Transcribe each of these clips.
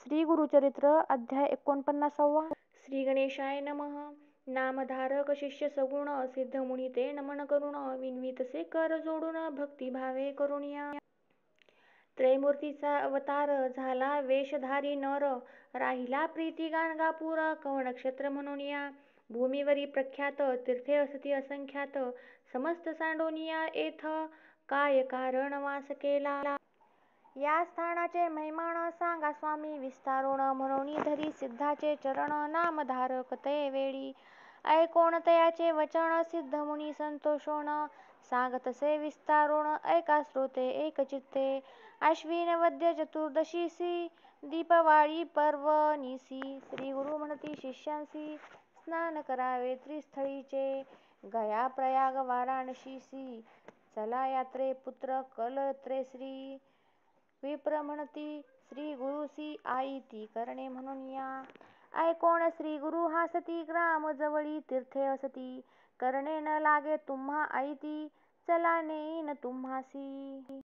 श्री गुरुचरित्र अध्याय 49. श्री गणेशाय नमः. नामधारक शिष्य सगुण सिद्ध मुनी ते नमन करुण विनवितसे कर जोडून भक्तिभावे करुणिया. त्रैमूर्तीचा अवतार झाला वेशधारी नर राहिला प्रीती गाणगापूर कवनक्षेत्र म्हणून या. भूमीवरी प्रख्यात तीर्थे असती असंख्यात समस्त सांडोनिया येथ काय कारण वास केला. या स्थानाचे महिमान सांगा स्वामी विस्तारोण म्हणून धरी सिद्धाचे चरण नामधारक ते वेळी ऐकोण तयाचे वचन सिद्ध मुनी संतोषोण सांगतसे विस्तारोण ऐका श्रोते एकचित्ते. आश्विन वद्य चतुर्दशीसी दीपवाळी पर्वणीसी श्री गुरु म्हणती शिष्यांसी स्नान करावे त्रिस्थळीचे गया प्रयाग वाराणसीसी चला यात्रे पुत्र कलत्रे श्री विप्र म्हणती श्री गुरुसी आई ती करणे म्हणून या. ऐकोण श्री गुरु हासती ग्राम जवळी तीर्थे असती करणे न लागे तुम्हा आई ती चला नेईन तुम्हासी.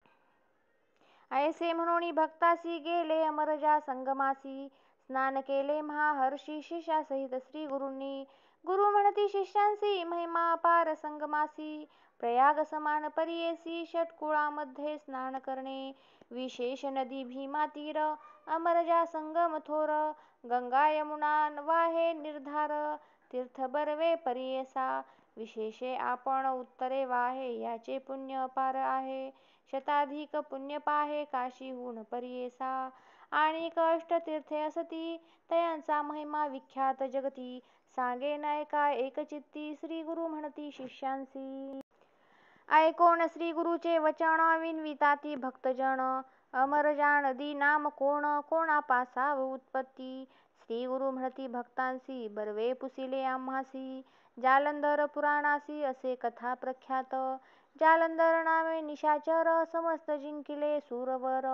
ऐसे म्हणून भक्तासी गेले अमरजा संगमासी स्नान केले महाहर्षी शिष्यासहित श्री गुरूंनी. गुरु म्हणती शिष्यांसी महिमा अपार संगमासी प्रयाग समान परियेसी षटकुळामध्ये स्नान करणे विशेष नदी भीमा तीर अमरजा संगम थोर गंगा यमुना वाहे निर्धार तीर्थ बर्वे परियेसा विशेषे आपण उत्तरे वाहे याचे पुण्य अपार आहे शताधिक पुण्य पाहे काशीहून परियेसा. आणि अष्ट तीर्थे असती तयांचा महिमा विख्यात जगती सांगेन ऐका एकचित्ती श्री गुरु म्हणती शिष्यांसी. ऐकोण श्री गुरुचे वचन विनविताती भक्तजन अमरजा नदी नाम कोण कोणा पासाव उत्पत्ती श्री गुरु म्हणती भक्तांसी बर्वे पुसिले आम्हासी जालंधर पुराणासी असे कथा प्रख्यात. जालंधर नामे निशाचर समस्त जिंकिले सूरवर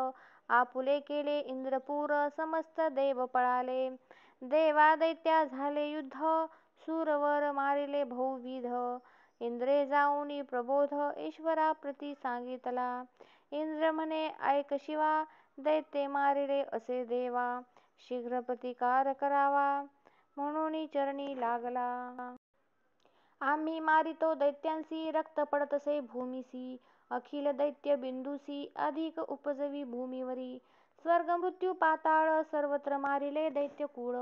आपुले केले इंद्रपूर समस्त देव पळाले देवा दैत्या झाले युद्ध सूरवर मारिले बहुविध इंद्रे जाऊनी प्रबोध ईश्वरा प्रती सांगितला इंद्र म्हणे ऐक शिवा दैत्ये मारिले असे देवा शीघ्र प्रतिकार करावा म्हणून चरणी लागला. आम्ही मारितो दैत्यांसी रक्त पडतसे भूमीसी अखिल दैत्य बिंदूसी अधिक उपजवी भूमीवरी स्वर्ग मृत्यू पाताळ सर्वत्र मारिले दैत्यकुळ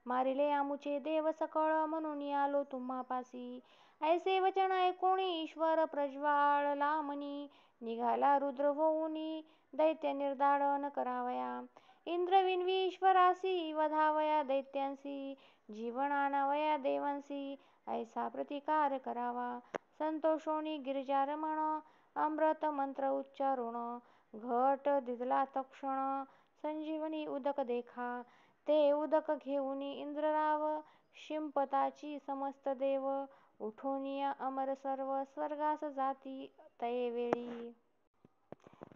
मारिले आमुचे देव सकळ म्हणून आलो तुम्हापासी. ऐसे वचन ऐकोणी ईश्वर प्रज्वाळला मनी निघाला रुद्र होऊनी दैत्य निर्दालन करावया इंद्र विनवी ईश्वरासी वधावया दैत्यांसी जीवन आणावया देवांसी ऐसा प्रतिकार करावा. संतोषोनी गिरिजारमण अमृत मंत्र उच्चारुण घट दिदला तक्षण संजीवनी उदक देखा ते उदक घेऊनी इंद्रराव शिंपताची समस्त देव उठोनिया अमर सर्व स्वर्गास जाती तयेवेळी.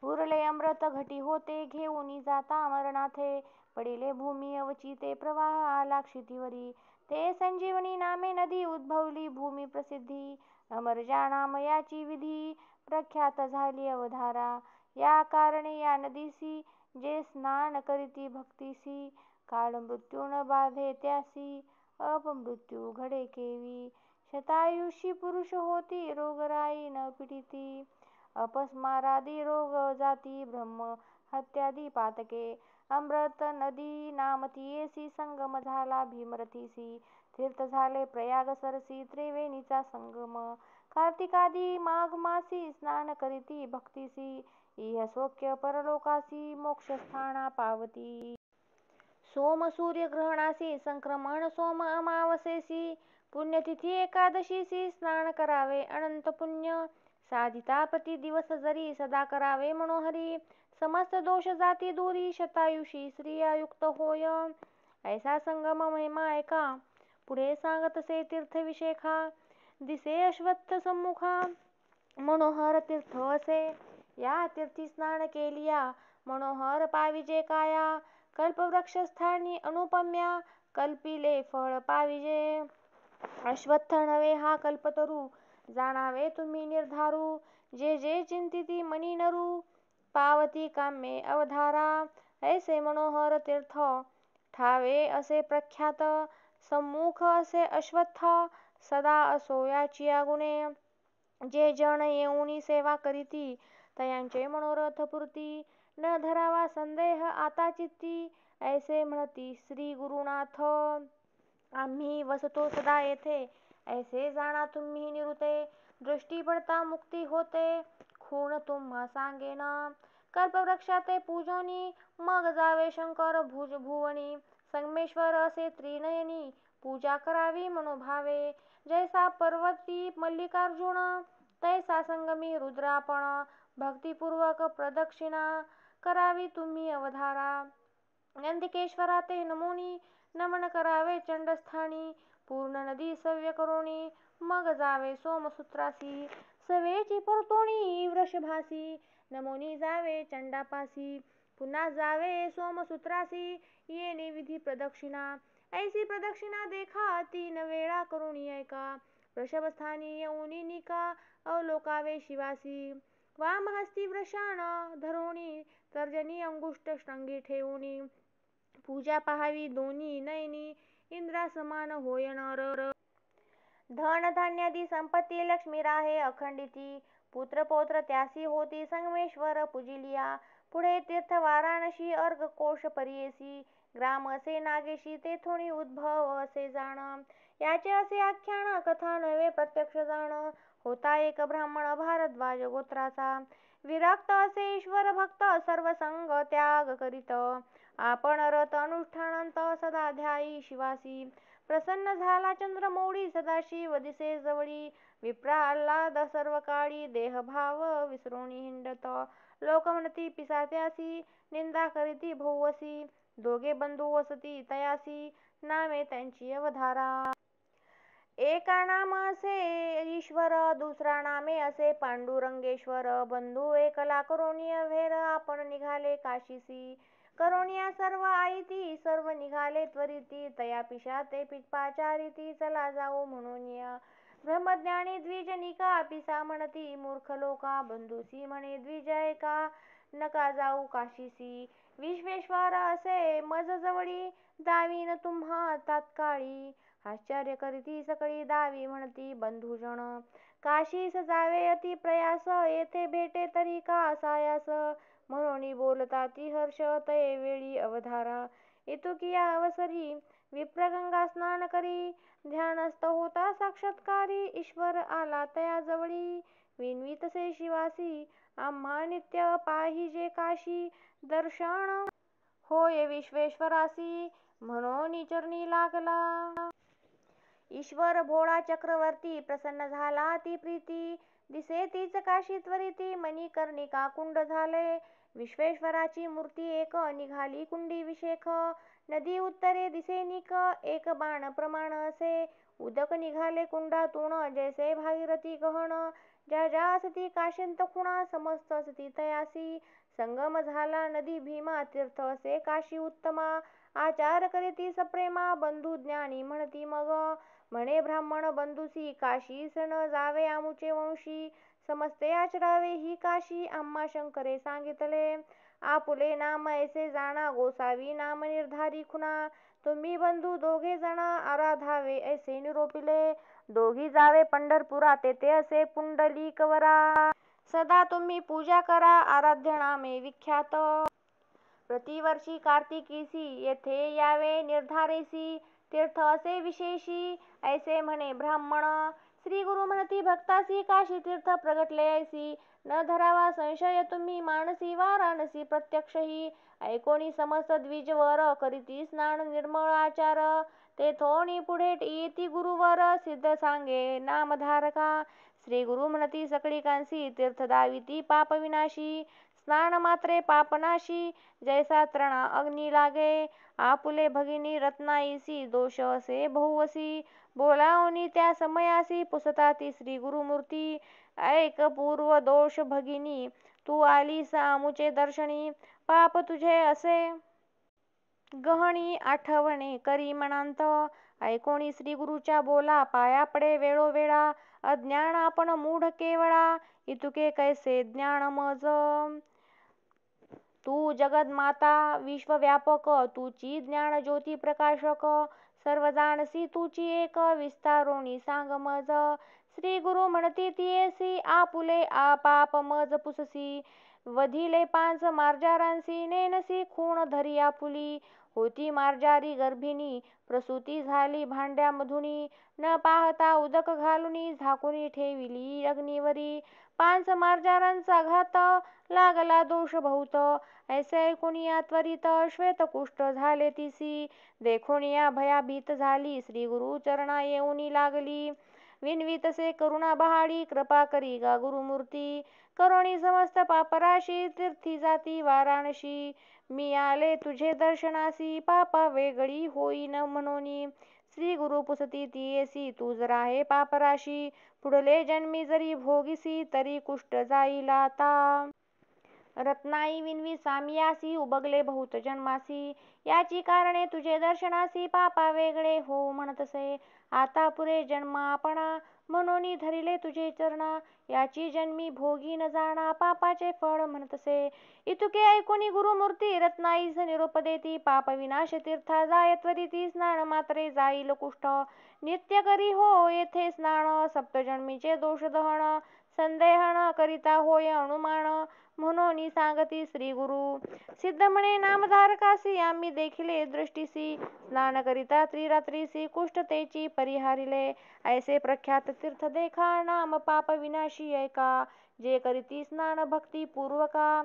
उरले अमृत घटी होते घेऊनी जाता अमरनाथे पडिले भूमी अवचिते प्रवाह आला क्षितिवरी ते संजीवनी नामे नदी उद्भवली भूमी प्रसिद्धी अमरजा नाम याची विधी प्रख्यात झाली अवधारा. या कारणे या नदीसी जे स्नान करीती भक्तीसी काळ मृत्यू न बाधे त्यासी अपमृत्यू घडे केवी शतायुषी पुरुष होती रोगराई न पीडिती अपस्मारादी रोग जाती ब्रह्म हत्यादी पातके अमृत नदी नामतीयेसी संगम झाला भीमरथीसी तीर्थ झाले प्रयाग सरसी त्रिवेणीचा संगम कार्तिकादी माघ मासी स्नान करीती भक्तीसी इह सौख्य परलोकासी मोक्षस्थाना पावती. सोम सूर्य ग्रहणासी संक्रमण सोम अमावसेसी पुण्यतिथी एकादशीसी स्नान करावे अनंत पुण्य साधिता प्रति दिवस जरी सदा करावे मनोहरी समस्त दोष जाती दूरी शतायुषी स्त्रिया युक्त होय. ऐसा संगम महिमा ऐका पुढे सांगतसे तीर्थविशेखा दिसे अश्वत्थ सम्मुखा मनोहर तीर्थ असे या तीर्थी स्नान केलिया मनोहर पाविजे काया कल्पवृक्षस्थानी अनुपम्या कल्पिले फळ पाविजे अश्वत्थ नव्हे हा कल्पतरू जाणावे तुम्ही निर्धारू जे जे चिंतिती मनी नरू पावती काम्ये अवधारा. ऐसे मनोहर तीर्थ ठावे असे प्रख्यात, सम्मुख असे अश्वत्थ, सदा असो याची गुणे. जे जन येऊनी सेवा करीती, तयांचे मनोरथ पूर्ती. न धरावा संदेह आता चित्ती, ऐसे म्हणती श्री गुरुनाथ. आम्ही वसतो सदा येथे, ऐसे जाणा तुम्ही निरुते. दृष्टी पडता मुक्ती होते, खूण तुम्हा सांगेन. कल्पवृक्षाते पूजोनी, मग जावे शंकर भुवनी. संगमेश्वर असे त्रिनयनी, पूजा करावी मनोभावे. जैसा पर्वती मल्लिकार्जुन, तैसा संगमी रुद्रापण. भक्तिपूर्वक प्रदक्षिणा करावी तुम्ही अवधारा. नंदिकेश्वरा ते नमोनी, नमन करावे चंडस्थानी. पूर्ण नदी सव्य करोनी, मग जावे सोमसूत्रासी. सवेची परतोणी वृषभासी, नमोनी जावे चंडापासी. पुन्हा जावे सोमसूत्रासी, येणे विधी प्रदक्षिणा. ऐसी प्रदक्षिणा देखा, 3 वेळा करुणी ऐका. वृषभस्थानी येऊनी निका, अवलोकावे शिवासी. वामहस्ती वृषाण धरोणी, तर्जनी अंगुष्ठ श्रंगी ठेवूनी. पूजा पाहावी दोन्ही नयनी, इंद्रा समान होय नर. धन धान्यादी संपत्ती लक्ष्मी राहे अखंडिती. पुत्र पौत्र त्यासी होती, संगमेश्वर पूजिलिया. पुढे तीर्थ वाराणसी, अर्घ कोश परियेसी. ग्राम असे नागेशी, तेथोनी उद्भव असे जाण. याचे असे आख्यान, कथा नव्हे प्रत्यक्ष जाण. होता एक ब्राह्मण भारद्वाज गोत्राचा, विरक्त असे ईश्वर भक्त, सर्व संग त्याग करीत. आपण रत अनुष्ठानांत सदा ध्यायी शिवासी. प्रसन्न झाला चंद्रमौळी, सदाशिव दिसे जवळी. विप्रा आल्हाद सर्व काळी, देहभाव विसरोणी हिंडत. लोक म्हणती पिसात्यासी, निंदा करीती भोवसी. दोघे बंधू वसती तयासी, नामे त्यांची अवधारा. एका नाम असे ईश्वर, दुसरा नामे असे पांडुरंगेश्वर. बंधू एकला करोनी अभेर, आपण निघाले काशीसी. करोनिया सर्व आयती, सर्व निघाले त्वरिती. तया पिशा ते पिपाचारिती, चला जाऊ म्हणून या. ब्रह्मज्ञानी द्विज निका, पिसा म्हणती मूर्ख लोका. बंधूसी म्हणे द्विज ऐका, नका जाऊ काशीसी. विश्वेश्वर असे मज जवळी, दावीन तुम्हा तात्काळी. आश्चर्य करीती सकळी, दावी म्हणती बंधुजन. काशीस जावे अति प्रयास, येथे भेटे तरी का सायास. म्हणून बोलता ती हर्ष, तये वेळी अवधारा. इतुकिया अवसरी विप्रगंगा स्नान करी, ध्यानस्थ होता साक्षात्कारी. ईश्वर आला तया जवळी, विनवितसे शिवासी. आम्हा नित्य पाहिजे काशी, दर्शन होय विश्वेश्वरासी. म्हणून चरणी लागला. ईश्वर भोळा चक्रवर्ती, प्रसन्न झाला ती प्रीती. दिसे तीच काशी त्वरिती, मणिकर्णिका कुंड झाले. विश्वेश्वराची मूर्ती एक, निघाली कुंडी विशेख. नदी उत्तरे दिसे निक, एक बाण प्रमाण असे. उदक निघाले कुंडातून, जैसे भागीरथी गहन. ज्या ज्या असती काशींत खुणा, समस्त असती तयासी. संगम झाला नदी भीमा, तीर्थ असे काशी उत्तमा. आचार करीती सप्रेमा, बंधू ज्ञानी म्हणती मग. म्हणे ब्राह्मण बंधूसी, काशीस न जावे आमुचे वंशी. समस्ते आचरावे ही काशी, आम्हा शंकरे सांगितले. आपुले नाम ऐसे जाणा, गोसावी नाम निर्धारी खुणा. तुम्ही बंधू दोघे जना, आराधावे ऐसे निरोपिले. दोघी जावे पंढरपुरा, तेथे असे पुंडलिकवरा. सदा तुम्ही पूजा करा, आराध्य नामे विख्यात. प्रतिवर्षी कार्तिकीसी, येथे यावे निर्धारेसी. तीर्थ असे विशेषी, ऐसे म्हणे ब्राह्मण. श्री गुरु म्हणती भक्तासी, काशी तीर्थ प्रगटले ऐसी. न धरावा संशय तुम्ही मानसी, वाराणसी प्रत्यक्षही. ऐकोनी समस्त द्विजवर, करीती स्नान निर्मळ आचार. तेथोनी पुढे येती गुरुवर, सिद्ध सांगे नामधारका. श्री गुरु म्हणती सकळी कांसी, तीर्थ दाविती पाप विनाशी. स्नान मात्रे पापनाशी, जैसा तृणा अग्नी लागे. आपुले भगिनी रत्नाईसी, दोष असे बहुवसी. बोलावनी त्या समयासी, पुसता ती श्री गुरुमूर्ती. ऐक पूर्व दोष भगिनी, तू आलीस आमुचे दर्शनी. पाप तुझे असे गहनी, आठवणे करी मनांत. ऐकोणी श्री गुरुच्या बोला, पाया पडे वेळोवेळा. अज्ञान आपण मूढ केवळा, इतुके कैसे ज्ञान मज. तू जगन्माता विश्वव्यापक, तूची ज्ञान ज्योती प्रकाशक, सर्व जाणसी तूची एक, विस्तारोनी सांग मज. श्री गुरु म्हणती तियेसी, आपुले पाप मज पुससी, वधिले 5 मार्जारांसी, नेनसी खूण धरी आपुली. होती मार्जारी गर्भिणी, प्रसूती झाली भांड्यामधुनी, न पाहता उदक घालुनी, झाकुनी ठेविली अग्नीवरी. 5 मार्जारांचा घात, लागला दोष बहुत, ऐसे ऐकुनिया त्वरित, श्वेतकुष्ठ झाले तिसी. देखोनिया भयाभीत झाली, श्री गुरु चरणा येऊनी लागली. विनवितसे करुणा बहाडी, कृपा करी गा गुरुमूर्ती. करोनी समस्त पापराशी, तीर्थी जाती वाराणसी. मी आले तुझे दर्शनासी, पापा वेगळी होईन म्हणोनी. श्री गुरु पुसती तियेसी, तू जरा हे पापराशी, पुढले जन्मी जरी भोगिसी, तरी कुष्ठ जाईल आता. रत्नाई विनवी सामियासी, उबगले बहुत जन्मासी, याची कारणे तुझे दर्शनासी, पापा वेगळे होऊ म्हणतसे. आता पुरे जन्म आपणा, म्हणोनी धरिले तुझे चरणा, याची जन्मी भोगी न जाणा, पापाचे फळ म्हणतसे. इतुके ऐकुनी गुरुमूर्ती, रत्नाईस निरोप देती, पाप विनाश तीर्था जाय त्वरिती, स्नान मात्रे जाईल कुष्ठ, नित्य करी हो येथे स्नान, सप्तजन्मीचे दोष दहन, संदेह न करिता होय अनुमान, म्हणोनी सांगती श्री गुरु. सिद्ध म्हणे नामधारकासी, आम्ही देखिले दृष्टीसी, स्नान करिता त्रिरात्रीसी, कुष्ठ तेची परिहारिले. ऐसे प्रख्यात तीर्थ देखा, नाम पाप विनाशी ऐका, जे करीती स्नान भक्ती पूर्वका,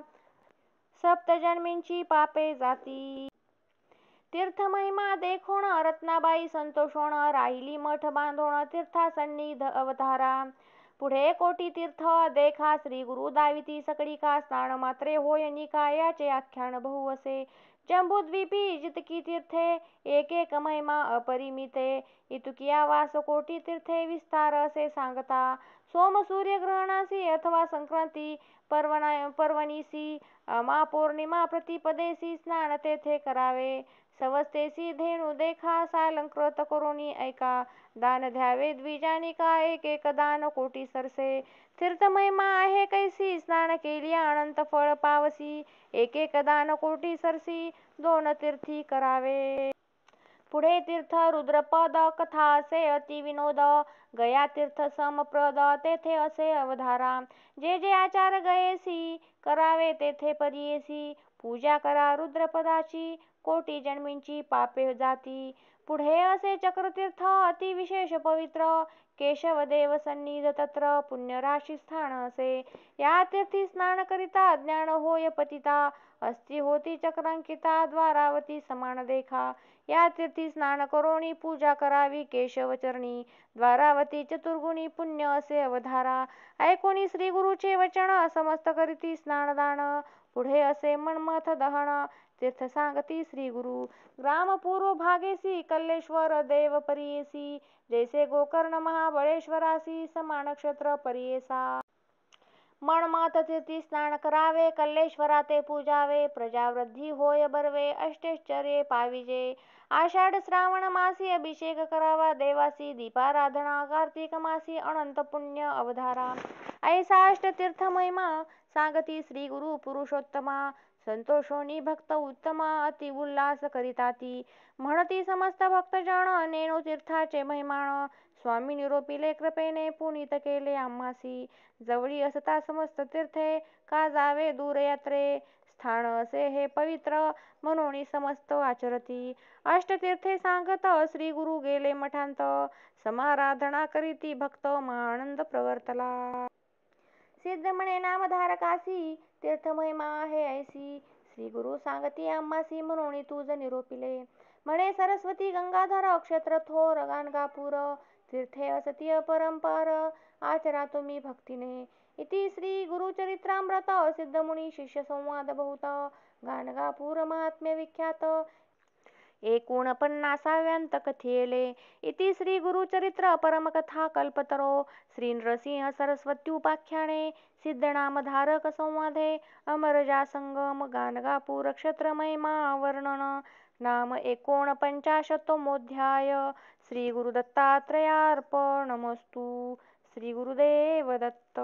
सप्तजन्मींची पापे जाती. तीर्थ महिमा देखोण, रत्नाबाई संतोषोण, राहिली मठ बांधोण, तीर्थासन्निध अवतारा. पुढे कोटी तीर्थ देखा, श्री गुरु दाविती सकळिका, स्नान मात्रे होय निका, याचे आख्यान बहु असे. जंबूद्वीपी जितकी तीर्थे, एक एक महिमा अपरिमिते, इतुकिया वास कोटी तीर्थे, विस्तार असे सांगता. सोम सूर्य ग्रहणासी, अथवा संक्रांती पर्वणीसी, अमा पौर्णिमा प्रतिपदेसी, स्नान तेथे करावे. सवस्तेसी धेनु देखा, सालंकृत करोनी ऐका, दान द्यावे द्विजानिका, एक एक दान कोटी सरसे. तीर्थ महिमा आहे कैसी, स्नान केलिया अनंत फळ पावसी, एक एक दान कोटी सरसी, 2 तीर्थी करावे. पुढे तीर्थ रुद्रपद, कथा असे अति विनोद, गया तीर्थ समप्रद, तेथे असे अवधारा. जे जे आचार गयेसी, करावे तेथे परियेसी, पूजा करा रुद्रपदाची, कोटी जन्मींची पापे जाती. पुढे असे चक्रतीर्थ, अति विशेष पवित्र, केशवदेव सन्निध तत्र, पुण्यराशी स्थान असे. या तीर्थी स्नान करिता, ज्ञान होय पतिता, अस्ति होती चक्रांकिता, द्वारावती समान देखा. या तीर्थी स्नान करोनी, पूजा करावी केशवचरणी, द्वारावती चतुर्गुणी पुण्य असे अवधारा. ऐकोनी श्री गुरुचे वचन, समस्त करीती स्नानदान, पुढे असे मन्मथ दहन, तीर्थ सांगती श्री गुरु. ग्राम पूर्व भागेसी, कल्लेश्वर देव परियेसी, जैसे गोकर्ण महाबळेश्वरासी, समान नक्षत्र परियेसा. मन्मथ तीर्थी स्नान करावे, कल्लेश्वरा ते पूजावे, प्रजावृद्धी होय बर्वे, अष्टैश्चर्ये पाविजे. आषाढ श्रावण मासी, अभिषेक करावा देवासी, दीपाराधना कार्तिक मासी, अनंत पुण्य अवधारा. ऐसा अष्टतीर्थ महिमा, सांगती श्री गुरु पुरुषोत्तमा. संतोषोनी भक्त उत्तमा, अति उल्हास करिताती, म्हणती समस्त भक्तजन, नेनो तीर्थाचे महिमाण. स्वामी निरोपिले कृपेने, पुनीत केले आम्हासी, जवळी असता समस्त तीर्थे, का जावे दूर यात्रे. स्थान असे हे पवित्र, म्हणून समस्त आचरती. अष्टतीर्थे सांगत, श्री गुरु गेले मठांत, समाराधना करीती भक्त, महानंद प्रवर्तला. सिद्ध म्हणे नामधारकासी, तीर्थ महिमा आहे ऐसी, श्री गुरु सांगती आम्हासी, म्हणून तुझ निरोपिले. म्हणे सरस्वती गंगाधर, क्षेत्र थोर गाणगापूर, तीर्थे असती अपरंपार, आचरा तुम्ही भक्तीने. इति श्री गुरुचरित्रामृत, सिद्ध मुनी शिष्य संवाद बहुत, गाणगापूर महात्म्य विख्यात. 49व्यांत कथेले. इति श्री गुरुचरित्र परमकथा कल्पतरो, श्री नृसिंह सरस्वत्युपाख्याने, सिद्धनामधारक संवादे, अमरजा संगम गाणगापूर क्षेत्र महिमा वर्णन. नाम 49मोऽध्याय. श्री गुरुदत्तात्रयार्पणमस्तु. श्री गुरुदेव दत्त.